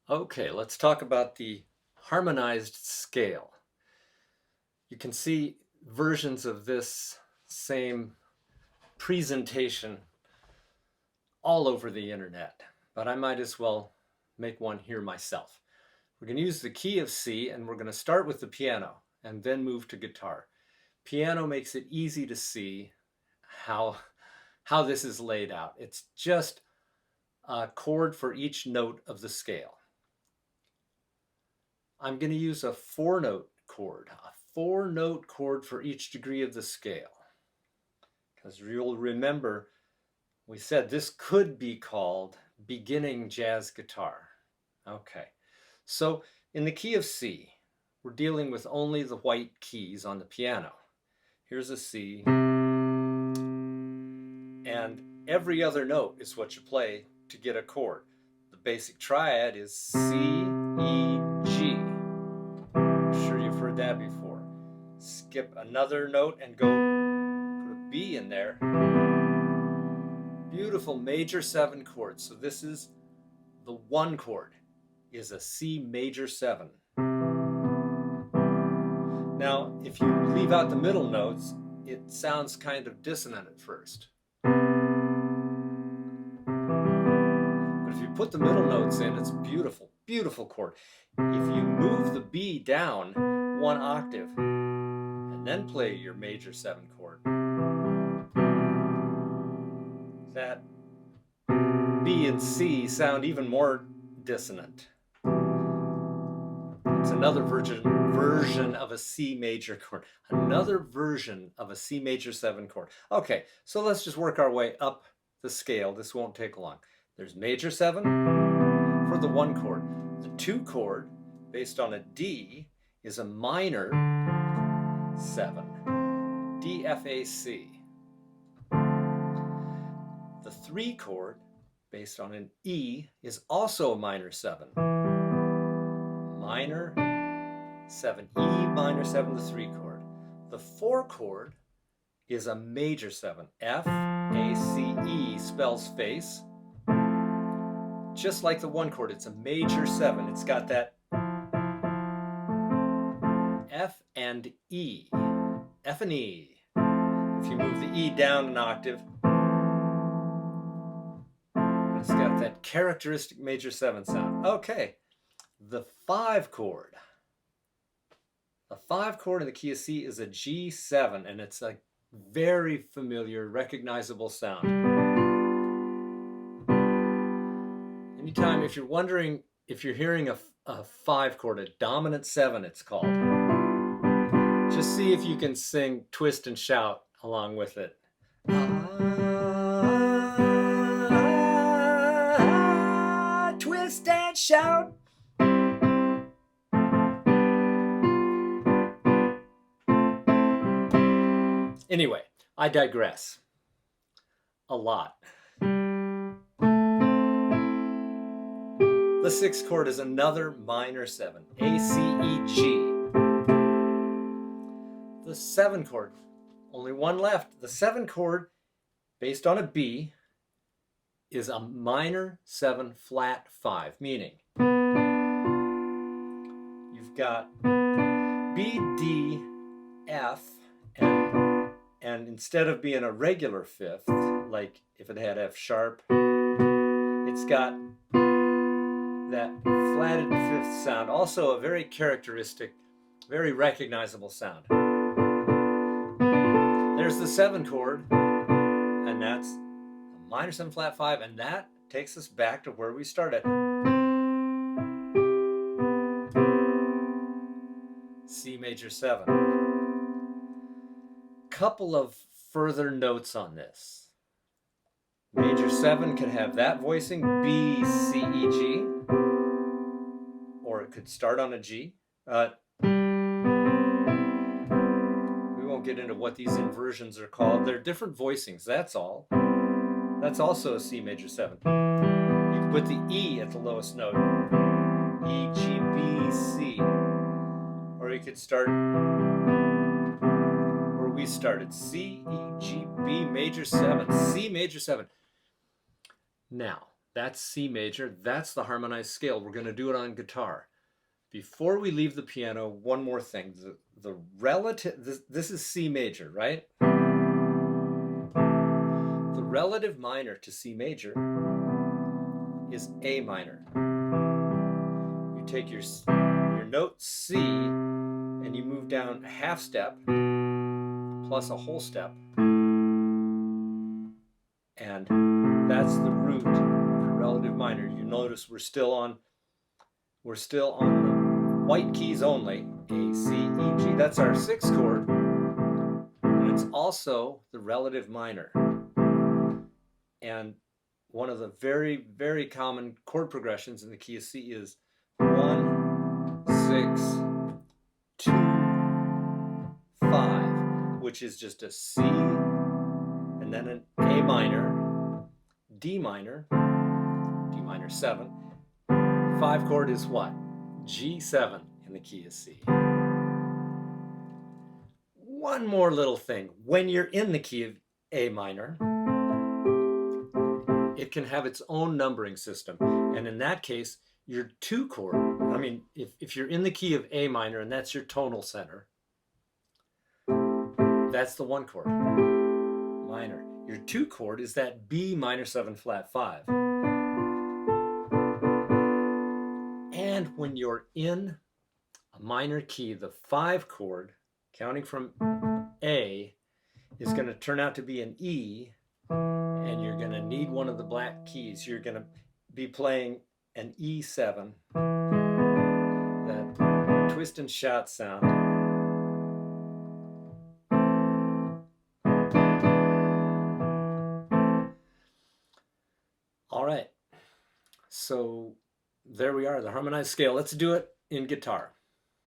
Okay, let's talk about the harmonized scale. You can see versions of this same presentation all over the internet, but I might as well make one here myself. We're going to use the key of C, and we're going to start with the piano and then move to guitar. Piano makes it easy to see how, how this is laid out. It's just a chord for each note of the scale. I'm going to use a 4-note chord, a 4-note chord for each degree of the scale. Because you'll remember, we said this could be called beginning jazz guitar. Okay, so in the key of C, we're dealing with only the white keys on the piano. Here's a C, and every other note is what you play to get a chord. The basic triad is C, E, G. I'm sure you've heard that before. Skip another note and go put a B in there. Beautiful major 7 chord. So this is the 1 chord, is a C major 7. Now, if you leave out the middle notes, it sounds kind of dissonant at first. But if you put the middle notes in, it's beautiful, beautiful chord. If you move the B down 1 octave and then play your major 7 chord, that B and C sound even more dissonant. It's another version of a C major chord, another version of a C major 7 chord. Okay, so let's just work our way up the scale. This won't take long. There's major 7 for the 1 chord. The 2 chord, based on a D, is a minor 7, D, F, A, C. The 3 chord, based on an E, is also a minor 7. Minor 7, E minor 7, the 3 chord. The 4 chord is a major 7. F, A, C, E spells face. Just like the 1 chord, it's a major 7. It's got that F and E. F and E. If you move the E down an octave, it's got that characteristic major 7 sound. Okay, the 5 chord. The 5 chord in the key of C is a G7, and it's a very familiar, recognizable sound. Anytime, if you're wondering if you're hearing a 5 chord, a dominant 7 it's called, just see if you can sing Twist and Shout along with it. Twist and shout. Anyway, I digress a lot. The 6th chord is another minor 7, A, C, E, G. The 7 chord, only 1 left. The 7 chord, based on a B, is a minor 7 flat 5, meaning you've got B, D, F, and instead of being a regular 5th, like if it had F sharp, it's got that flatted 5th sound, also a very characteristic, very recognizable sound. There's the 7 chord, and that's a minor 7 flat 5, and that takes us back to where we started. C major 7. Couple of further notes on this. Major 7 can have that voicing, B, C, E, G, or it could start on a G. We won't get into what these inversions are called. They're different voicings, that's all. That's also a C major 7. You can put the E at the lowest note, E, G, B, C. Or you could start where we started, C, E, G, B major 7, C major 7. Now, That's C major. That's the harmonized scale. We're going to do it on guitar. Before we leave the piano, one more thing. The relative, this is C major, right? The relative minor to C major is A minor. You take your note C and you move down a half step plus a whole step, and that's the root of your relative minor. You notice we're still on the white keys only, A, C, E, G. That's our sixth chord, and it's also the relative minor. And one of the very, very common chord progressions in the key of C is 1, 6, 2, 5, which is just a C and then an A minor, D minor 7. 5 chord is what? G7 in the key of C. One more little thing. When you're in the key of A minor, it can have its own numbering system. And in that case, your 2 chord, I mean, if you're in the key of A minor and that's your tonal center, that's the 1 chord, minor. Your 2 chord is that B minor 7 flat 5. And when you're in a minor key, the 5 chord, counting from A, is going to turn out to be an E, and you're going to need one of the black keys. You're going to be playing an E7, that twist and shout sound. All right, so there we are, the harmonized scale. Let's do it in guitar.